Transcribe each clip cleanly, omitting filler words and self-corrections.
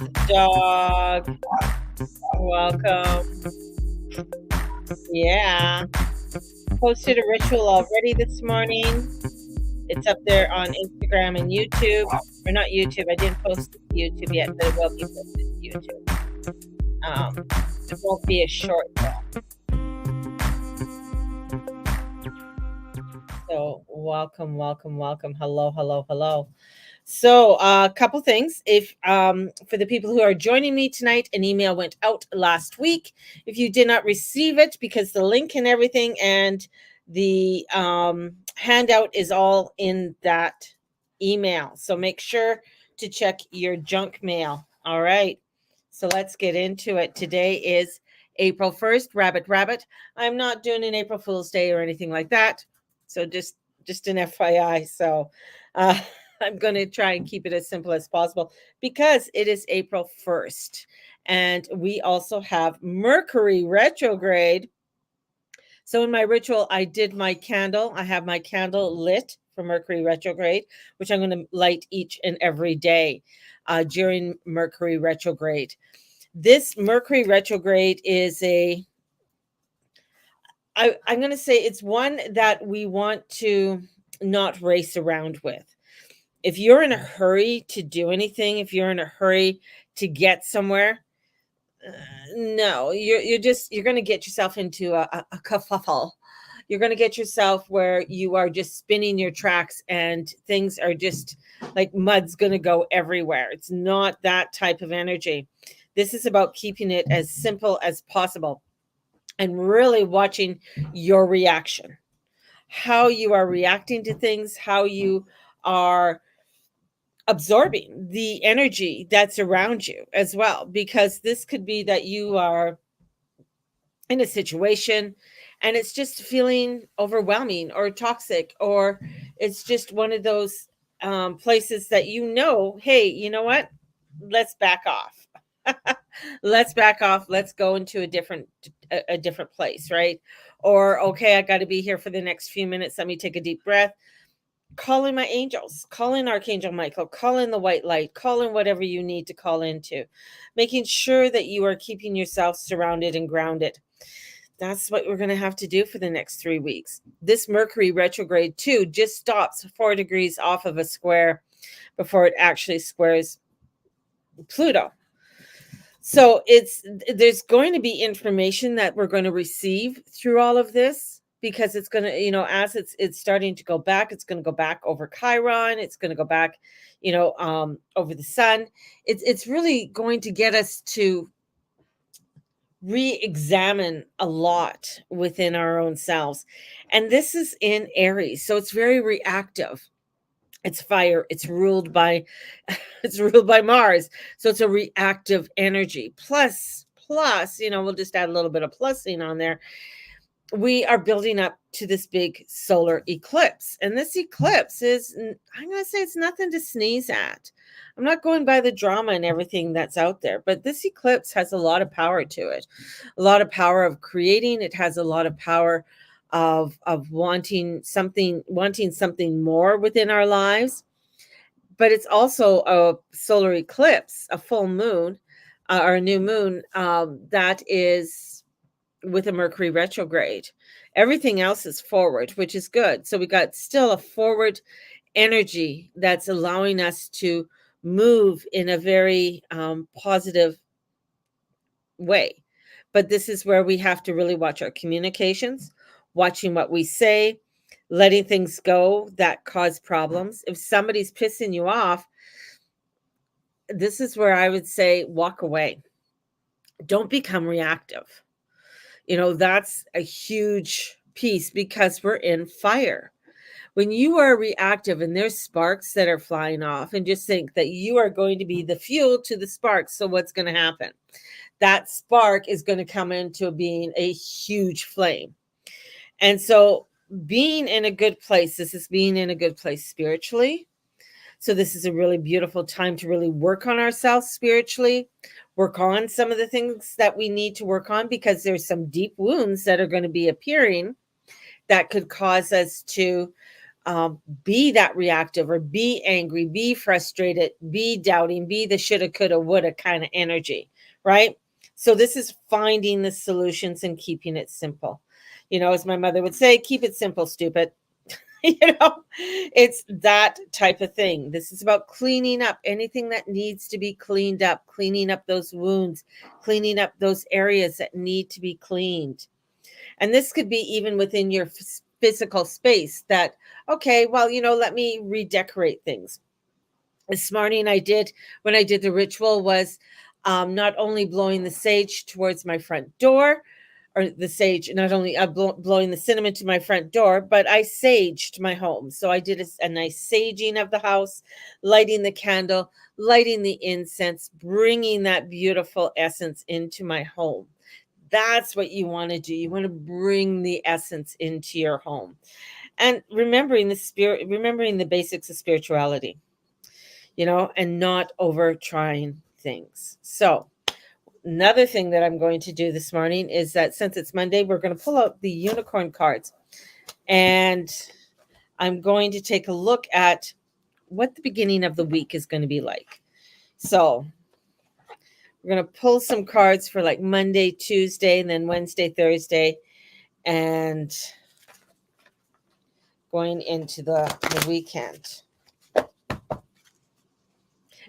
the dog. Welcome. Yeah. Posted a ritual already this morning. It's up there on Instagram and YouTube. Or not YouTube. I didn't post it to YouTube yet, but it will be posted to YouTube. It won't be a short though. So welcome, welcome, welcome. Hello, hello, hello. So, a couple things. If For the people who are joining me tonight, an email went out last week. If you did not receive it, because the link and everything and the handout is all in that email, so make sure to check your junk mail. All right. So let's get into it. Today is April 1st. Rabbit, rabbit. I'm not doing an April Fool's Day or anything like that. So just an FYI. So. Uh, I'm going to try and keep it as simple as possible because it is April 1st. And we also have Mercury retrograde. So in my ritual, I did my candle. I have my candle lit for Mercury retrograde, which I'm going to light each and every day during Mercury retrograde. This Mercury retrograde is I'm going to say it's one that we want to not race around with. If you're in a hurry to do anything, if you're in a hurry to get somewhere, no, you're going to get yourself into a kerfuffle. You're going to get yourself where you are just spinning your tracks and things are just like mud's going to go everywhere. It's not that type of energy. This is about keeping it as simple as possible and really watching your reaction, how you are reacting to things, how you are absorbing the energy that's around you as well, because this could be that you are in a situation and it's just feeling overwhelming or toxic, or it's just one of those places that hey, you know what, let's back off. Let's back off, let's go into a different place, right? Or okay, I got to be here for the next few minutes, let me take a deep breath, call in my angels, call in Archangel Michael, call in the white light, call in whatever you need to call into, making sure that you are keeping yourself surrounded and grounded. That's what we're going to have to do for the next 3 weeks. This Mercury retrograde, too, just stops 4 degrees off of a square before it actually squares Pluto. So there's going to be information that we're going to receive through all of this, because it's going to, as it's starting to go back, it's going to go back over Chiron, it's going to go back, over the sun. It's really going to get us to re-examine a lot within our own selves. And this is in Aries, so it's very reactive. It's fire, it's ruled by Mars, so it's a reactive energy. Plus, we'll just add a little bit of plusing on there. We are building up to this big solar eclipse, and this eclipse is, I'm going to say, it's nothing to sneeze at. I'm not going by the drama and everything that's out there, but this eclipse has a lot of power to it, a lot of power of creating. It has a lot of power of wanting something more within our lives. But it's also a solar eclipse, a full moon, or a new moon, that is with a Mercury retrograde. Everything else is forward, which is good. So we got still a forward energy that's allowing us to move in a very positive way. But this is where we have to really watch our communications, watching what we say, letting things go that cause problems. If somebody's pissing you off, this is where I would say walk away. Don't become reactive. That's a huge piece, because we're in fire. When you are reactive and there's sparks that are flying off, and just think that you are going to be the fuel to the sparks. So what's going to happen? That spark is going to come into being a huge flame. And so being in a good place, this is being in a good place spiritually. So this is a really beautiful time to really work on ourselves spiritually, work on some of the things that we need to work on, because there's some deep wounds that are going to be appearing that could cause us to be that reactive or be angry, be frustrated, be doubting, be the shoulda, coulda, woulda kind of energy, right? So this is finding the solutions and keeping it simple. As my mother would say, keep it simple, stupid. It's that type of thing. This is about cleaning up anything that needs to be cleaned up, cleaning up those wounds, cleaning up those areas that need to be cleaned. And this could be even within your physical space that, okay, well, let me redecorate things. This morning when I did the ritual was not only blowing the sage towards my front door, or the sage, not only blowing the cinnamon to my front door, but I saged my home. So I did a nice saging of the house, lighting the candle, lighting the incense, bringing that beautiful essence into my home. That's what you want to do. You want to bring the essence into your home. And remembering the basics of spirituality, and not over trying things. So another thing that I'm going to do this morning is that since it's Monday, we're going to pull out the unicorn cards. And I'm going to take a look at what the beginning of the week is going to be like. So we're going to pull some cards for like Monday, Tuesday, and then Wednesday, Thursday, and going into the weekend.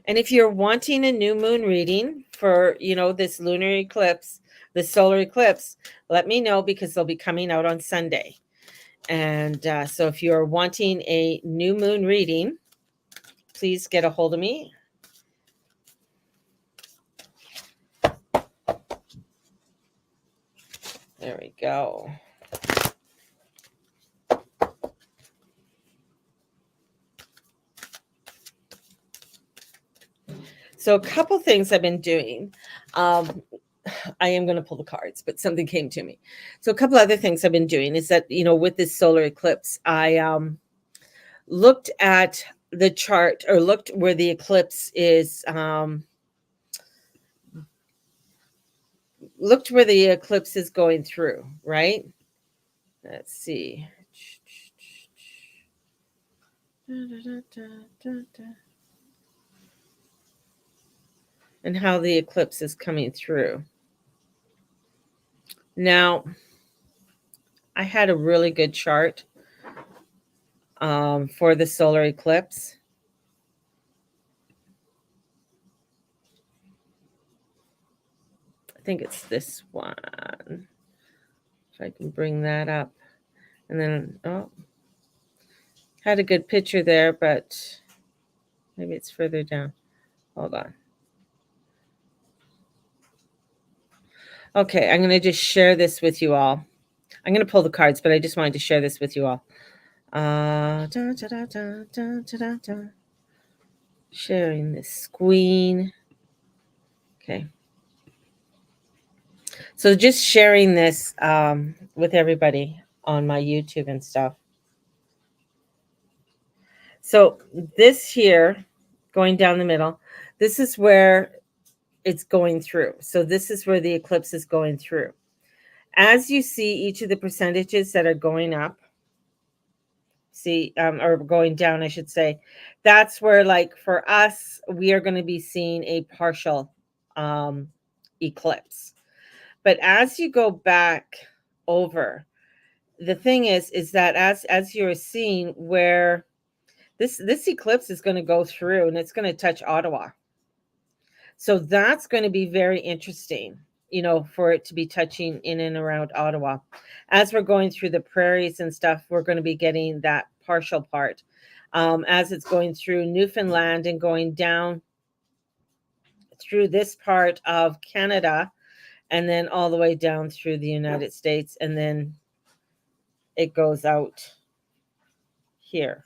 And if you're wanting a new moon reading for, this lunar eclipse, the solar eclipse, let me know because they'll be coming out on Sunday. And so if you're wanting a new moon reading, please get a hold of me. There we go. So a couple things I've been doing. I am going to pull the cards, but something came to me. So a couple other things I've been doing is that, with this solar eclipse, I looked at the chart, or looked where the eclipse is, looked where the eclipse is going through, right? Let's see. And how the eclipse is coming through. Now, I had a really good chart for the solar eclipse. I think it's this one. If I can bring that up. And then, had a good picture there, but maybe it's further down. Hold on. Okay, I'm going to just share this with you all. I'm going to pull the cards, but I just wanted to share this with you all. Sharing this queen. Okay. So just sharing this with everybody on my YouTube and stuff. So this here, going down the middle, this is where it's going through. So this is where the eclipse is going through. As you see each of the percentages that are going up, or going down, I should say, that's where, like, for us, we are going to be seeing a partial eclipse. But as you go back over, the thing is that as you're seeing where this eclipse is going to go through, and it's going to touch Ottawa. So that's going to be very interesting, for it to be touching in and around Ottawa. As we're going through the prairies and stuff, we're going to be getting that partial part. As it's going through Newfoundland and going down through this part of Canada, and then all the way down through the United States, and then it goes out here.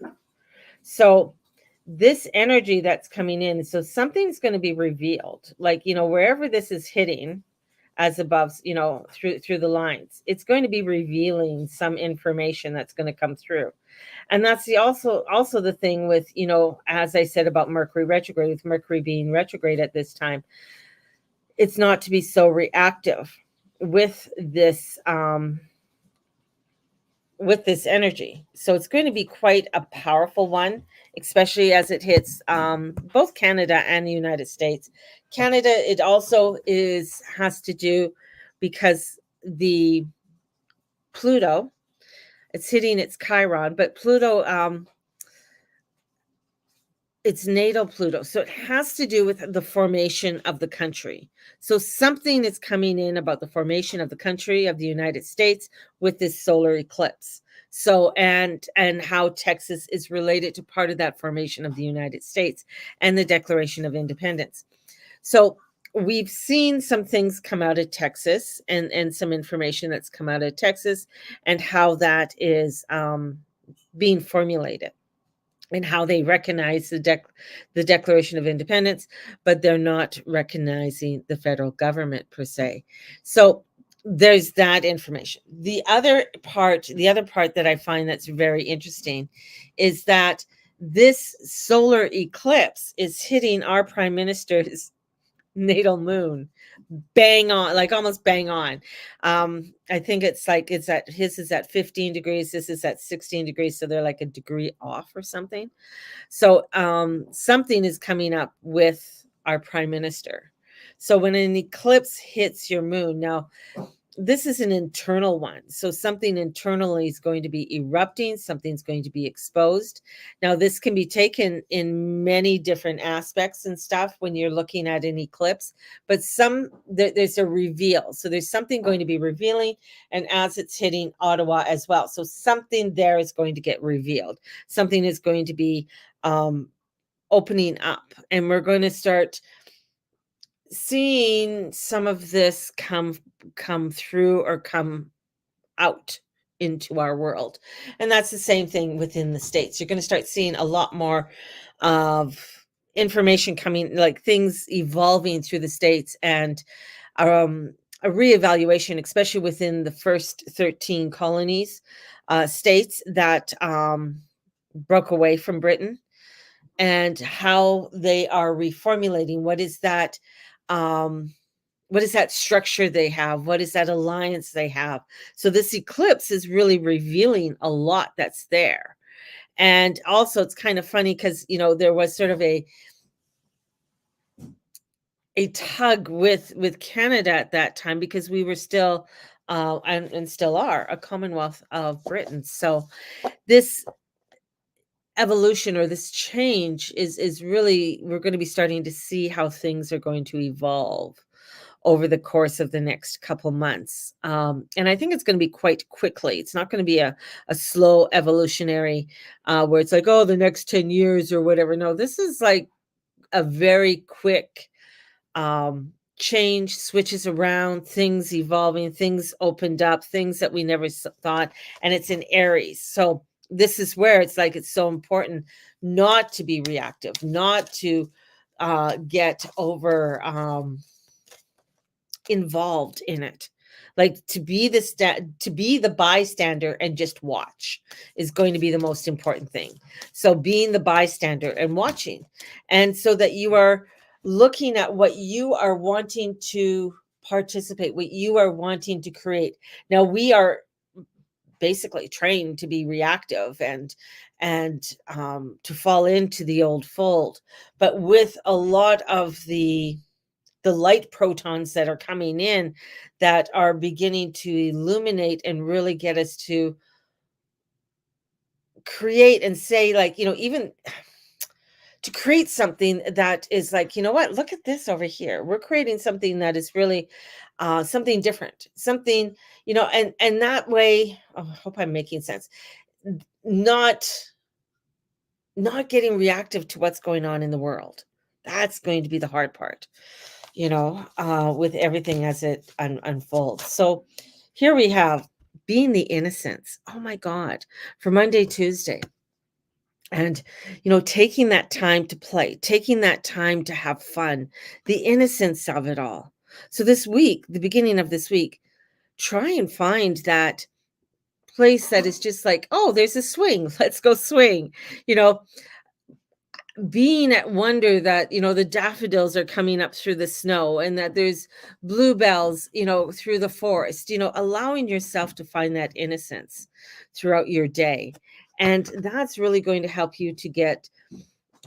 So this energy that's coming in, so something's going to be revealed, like, wherever this is hitting as above, through the lines, it's going to be revealing some information that's going to come through. And that's also the thing with, as I said about Mercury retrograde, with Mercury being retrograde at this time, it's not to be so reactive with this with this energy. So it's going to be quite a powerful one, especially as it hits both Canada and the United States. Canada, it also has to do because the Pluto, it's hitting its Chiron, but Pluto, it's natal Pluto. So it has to do with the formation of the country. So something is coming in about the formation of the country of the United States with this solar eclipse. So and how Texas is related to part of that formation of the United States and the Declaration of Independence. So we've seen some things come out of Texas and some information that's come out of Texas and how that is being formulated and how they recognize the Declaration of Independence, but they're not recognizing the federal government per se. So there's that information. The other part that I find that's very interesting is that this solar eclipse is hitting our prime minister's natal moon bang on, like almost bang on. I think it's at his is at 15 degrees, this is at 16 degrees, so they're like a degree off or something. So something is coming up with our prime minister. So when an eclipse hits your moon, now this is an internal one. So something internally is going to be erupting, something's going to be exposed. Now, this can be taken in many different aspects and stuff when you're looking at an eclipse, but there's a reveal. So there's something going to be revealing, and as it's hitting Ottawa as well. So something there is going to get revealed. Something is going to be opening up, and we're going to start seeing some of this come through or come out into our world. And that's the same thing within the States. You're going to start seeing a lot more of information coming, like things evolving through the States, and a reevaluation, especially within the first 13 colonies, states that broke away from Britain, and how they are reformulating. What is that structure they have? What is that alliance they have? So this eclipse is really revealing a lot that's there. And also it's kind of funny because there was sort of a tug with Canada at that time, because we were still and still are a Commonwealth of Britain. So this evolution, or this change, is really, we're going to be starting to see how things are going to evolve over the course of the next couple months. And I think it's going to be quite quickly. It's not going to be a slow evolutionary where it's like, oh, the next 10 years or whatever. No, this is like a very quick change, switches around, things evolving, things opened up, things that we never thought. And it's in Aries. So this is where it's like, it's so important not to be reactive, not to get over involved in it. Like to be the bystander and just watch is going to be the most important thing. So being the bystander and watching, and so that you are looking at what you are wanting to participate, what you are wanting to create. Now we are basically trained to be reactive and to fall into the old fold, but with a lot of the light protons that are coming in, that are beginning to illuminate and really get us to create and say, like, even to create something that is like, what, look at this over here. We're creating something that is really something different, something, and that way, oh, I hope I'm making sense. Not getting reactive to what's going on in the world. That's going to be the hard part, with everything as it unfolds. So here we have being the innocence. Oh my God, for Monday, Tuesday. And, taking that time to play, taking that time to have fun, the innocence of it all. So this week, the beginning of this week, try and find that place that is just like, oh, there's a swing. Let's go swing. being at wonder that, the daffodils are coming up through the snow and that there's bluebells, through the forest, allowing yourself to find that innocence throughout your day. And that's really going to help you to get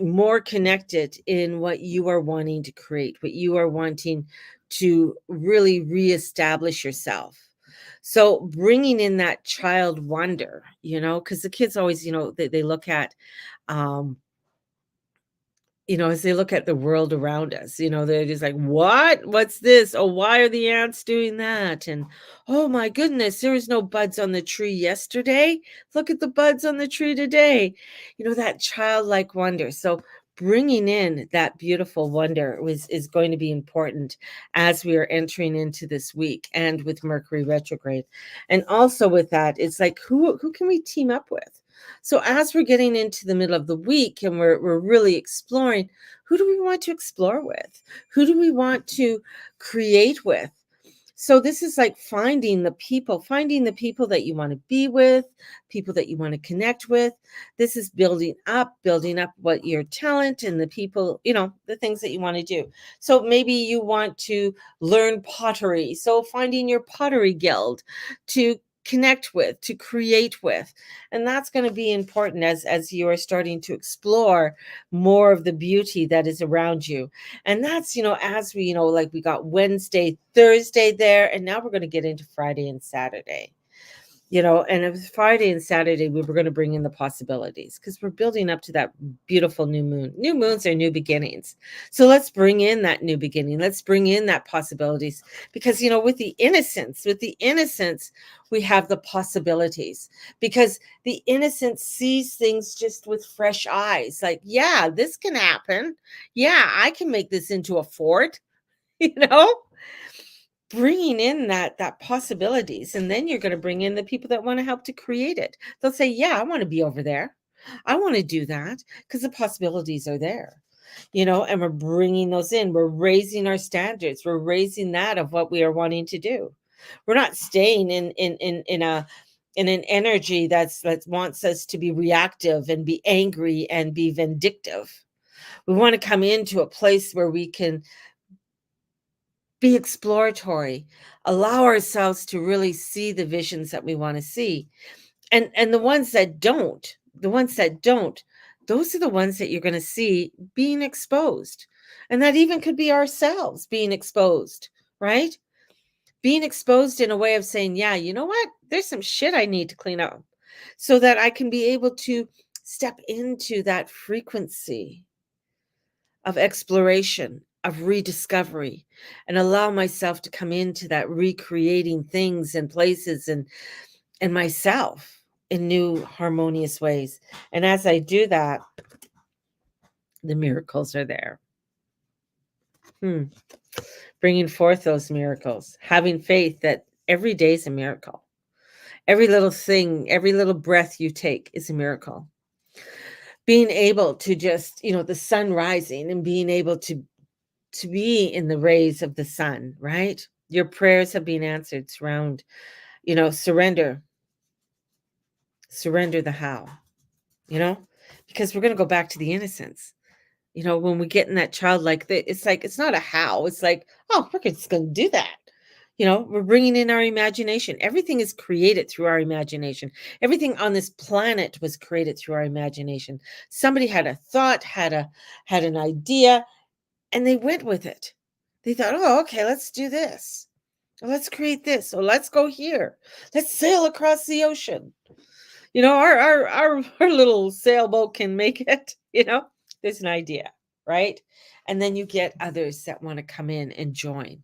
more connected in what you are wanting to create, what you are wanting to really reestablish yourself. So bringing in that child wonder, because the kids always, they look at, um, as they look at the world around us, they're just like, what? What's this? Oh, why are the ants doing that? And oh my goodness, there was no buds on the tree yesterday. Look at the buds on the tree today. That childlike wonder. So bringing in that beautiful wonder is going to be important as we are entering into this week and with Mercury retrograde. And also with that, it's like, who can we team up with? So as we're getting into the middle of the week and we're really exploring, who do we want to explore with? Who do we want to create with? So this is like finding the people that you want to be with, people that you want to connect with. This is building up what your talent and the people, the things that you want to do. So maybe you want to learn pottery. So finding your pottery guild to connect with, to create with. And that's going to be important as you are starting to explore more of the beauty that is around you. And that's, as we, like we got Wednesday, Thursday there, and now we're going to get into Friday and Saturday. And it was Friday and Saturday, we were going to bring in the possibilities because we're building up to that beautiful new moon. New moons are new beginnings. So let's bring in that new beginning. Let's bring in that possibilities because, with the innocence, we have the possibilities because the innocence sees things just with fresh eyes. Like, yeah, this can happen. Yeah, I can make this into a fort, you know? Bringing in that possibilities, and then you're going to bring in the people that want to help to create it. They'll say, yeah, I want to be over there, I want to do that because the possibilities are there, and we're bringing those in. We're raising our standards, we're raising that of what we are wanting to do. We're not staying in an energy that wants us to be reactive and be angry and be vindictive. We want to come into a place where we can be exploratory, allow ourselves to really see the visions that we want to see. And the ones that don't, those are the ones that you're going to see being exposed. And that even could be ourselves being exposed, right? Being exposed in a way of saying, yeah, you know what? There's some shit I need to clean up so that I can be able to step into that frequency of exploration, of rediscovery, and allow myself to come into that recreating things and places and myself in new harmonious ways. And as I do that, the miracles are there. Bringing forth those miracles, having faith that every day is a miracle. Every little thing, every little breath you take is a miracle. Being able to just, the sun rising and being able to be in the rays of the sun, right? Your prayers have been answered. Surrender the how, because we're going to go back to the innocence. When we get in that childlike, it's like, it's not a how, it's like, oh, we're just going to do that. We're bringing in our imagination. Everything is created through our imagination. Everything on this planet was created through our imagination. Somebody had a thought, had an idea, and they went with it. They thought, oh, okay, let's do this. Let's create this. So let's go here. Let's sail across the ocean. Our little sailboat can make it, there's an idea, right? And then you get others that want to come in and join,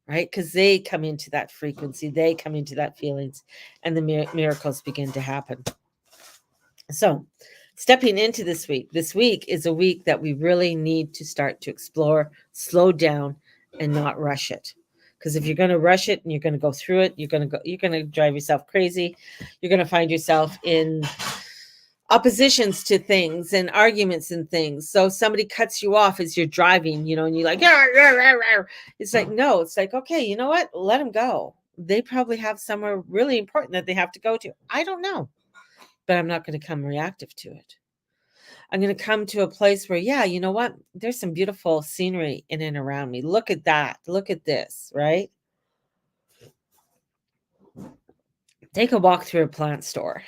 right? Because they come into that frequency, they come into that feelings, and the miracles begin to happen. So stepping into this week is a week that we really need to start to explore, slow down, and not rush it. Because if you're going to rush it and you're going to go through it, you're going to drive yourself crazy. You're going to find yourself in oppositions to things and arguments and things. So somebody cuts you off as you're driving, and you're like, it's like, no, it's like, okay, you know what? Let them go. They probably have somewhere really important that they have to go to. I don't know, but I'm not going to come reactive to it. I'm going to come to a place where, yeah, you know what? There's some beautiful scenery in and around me. Look at that. Look at this, right? Take a walk through a plant store,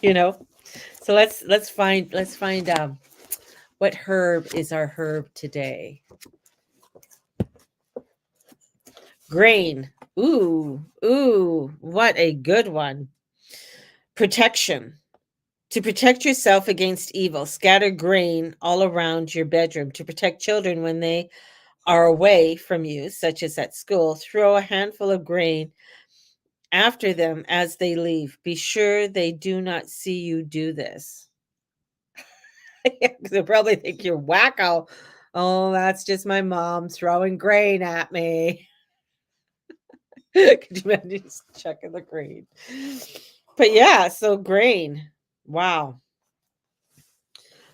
you know? So let's find what herb is our herb today. Grain. Ooh, what a good one. Protection. To protect yourself against evil, scatter grain all around your bedroom. To protect children when they are away from you, such as at school, throw a handful of grain after them as they leave. Be sure they do not see you do this. They'll probably think you're wacko. Oh, that's just my mom throwing grain at me. Could you imagine just checking the grain? But yeah, so grain. Wow.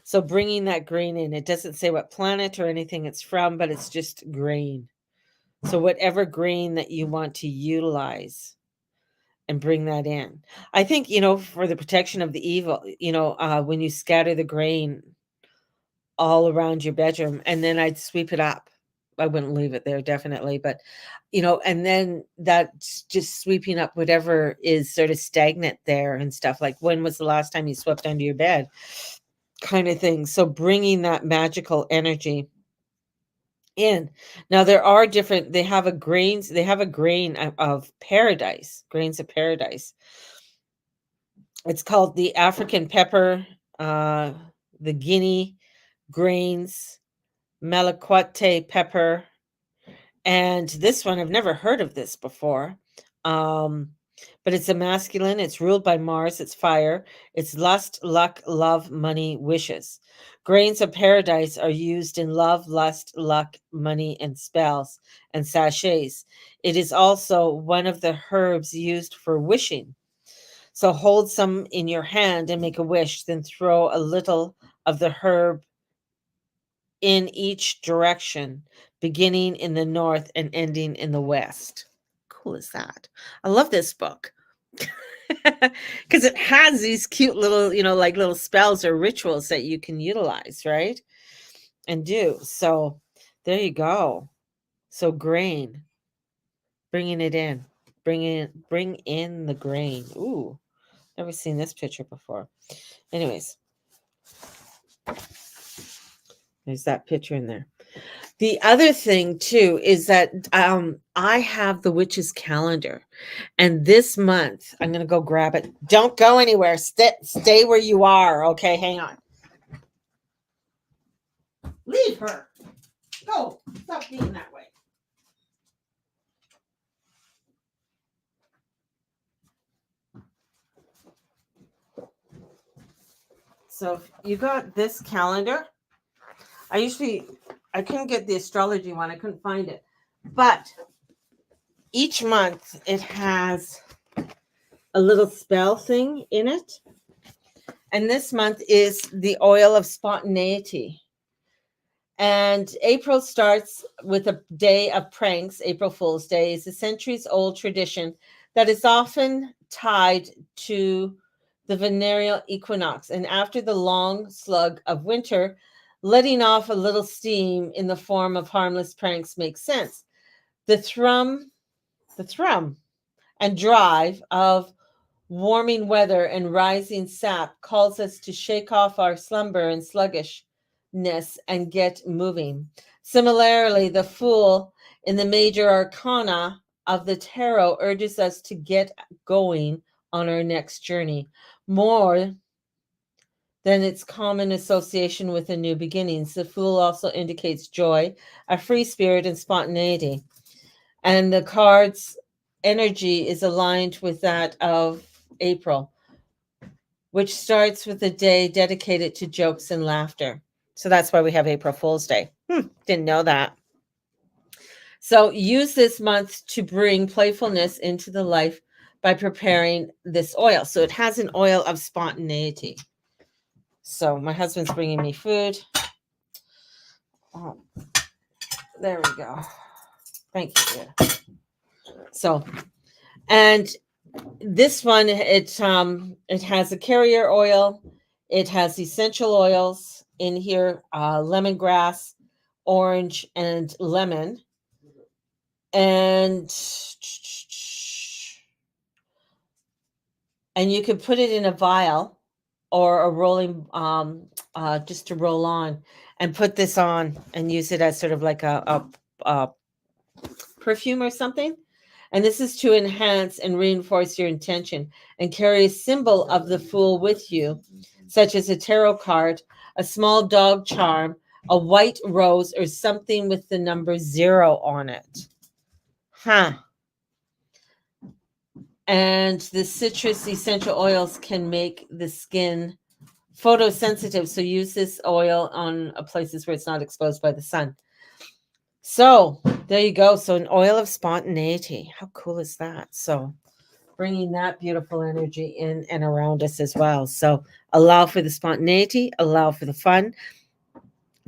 So bringing that grain in, it doesn't say what planet or anything it's from, but it's just grain. So whatever grain that you want to utilize and bring that in. I think, for the protection of the evil, when you scatter the grain all around your bedroom, and then I'd sweep it up. I wouldn't leave it there, definitely, but and then that's just sweeping up whatever is sort of stagnant there and stuff. Like, when was the last time you swept under your bed, kind of thing. So bringing that magical energy in. Now there are different. They have a grain of paradise, grains of paradise. It's called the African pepper, the Guinea grains, Malaquite pepper, and this one, I've never heard of this before. But it's a masculine, it's ruled by Mars, it's fire, it's lust, luck, love, money, wishes. Grains of paradise are used in love, lust, luck, money, and spells and sachets. It is also one of the herbs used for wishing. So hold some in your hand and make a wish, then throw a little of the herb in each direction, beginning in the north and ending in the west. Cool is that? I love this book because it has these cute little, like little spells or rituals that you can utilize, right? And do. So there you go. So grain, bringing it in, bring in the grain. Ooh, never seen this picture before. Anyways, there's that picture in there. The other thing too is that I have the witch's calendar, and this month I'm going to go grab it. Don't go anywhere. Stay where you are. Okay, hang on. Leave her. Go. Stop being that way. So you got this calendar. I couldn't get the astrology one. I couldn't find it. But each month it has a little spell thing in it. And this month is the oil of spontaneity. And April starts with a day of pranks. April Fool's Day is a centuries-old tradition that is often tied to the venereal equinox. And after the long slug of winter, letting off a little steam in the form of harmless pranks makes sense. The thrum and drive of warming weather and rising sap calls us to shake off our slumber and sluggishness and get moving. Similarly, the Fool in the major arcana of the tarot urges us to get going on our next journey, more than its common association with a new beginnings. The Fool also indicates joy, a free spirit, and spontaneity. And the card's energy is aligned with that of April, which starts with a day dedicated to jokes and laughter. So that's why we have April Fool's Day. Didn't know that. So use this month to bring playfulness into the life by preparing this oil. So it has an oil of spontaneity. So my husband's bringing me food. Oh, there we go. Thank you, dear. So, and this one, it has a carrier oil, it has essential oils, in here, lemongrass, orange, and lemon. And you could put it in a vial or a rolling, just to roll on, and put this on and use it as sort of like a perfume or something. And this is to enhance and reinforce your intention and carry a symbol of the Fool with you, such as a tarot card, a small dog charm, a white rose, or something with the number 0 on it. Huh. And the citrus essential oils can make the skin photosensitive. So use this oil on places where it's not exposed by the sun. So there you go. So an oil of spontaneity. How cool is that? So bringing that beautiful energy in and around us as well. So allow for the spontaneity, allow for the fun.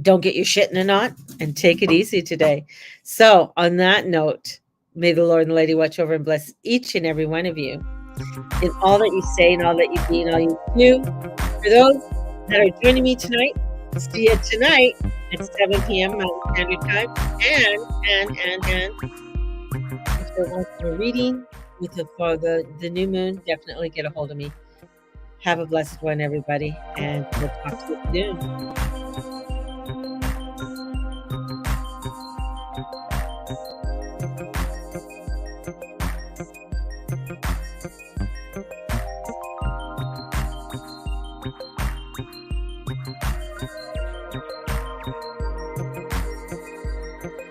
Don't get your shit in a knot, and take it easy today. So on that note, may the Lord and Lady watch over and bless each and every one of you in all that you say and all that you be and all you do. For those that are joining me tonight, see you tonight at 7 p.m. Mountain Standard Time. And if you want a reading with the new moon, definitely get a hold of me. Have a blessed one, everybody, and we'll talk to you soon.